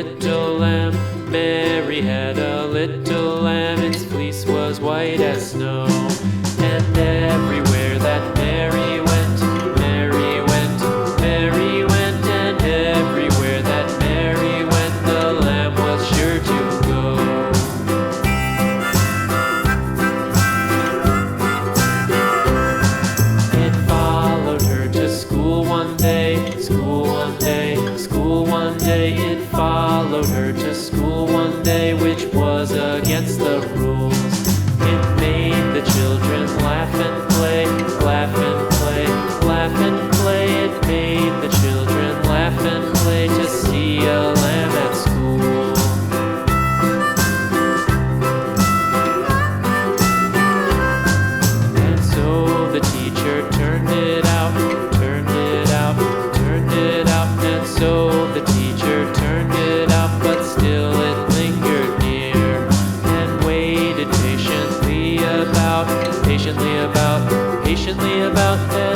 little lamb. Mary had a little lamb, its fleece was white as snow. And everywhere that Mary went, Mary went, Mary went, and everywhere that Mary went, the lamb was sure to go. It followed her to school one day, school one day, school one day. It followed her to school one day, which was against the rules. It made the children laugh and play, laugh and play, laugh and play. It made the children laugh and play to see a lamb at school. And so the teacher turned it out, turned it out, turned it out. And so the teacher turned it out, but still it lingered near and waited patiently about, patiently about, patiently about.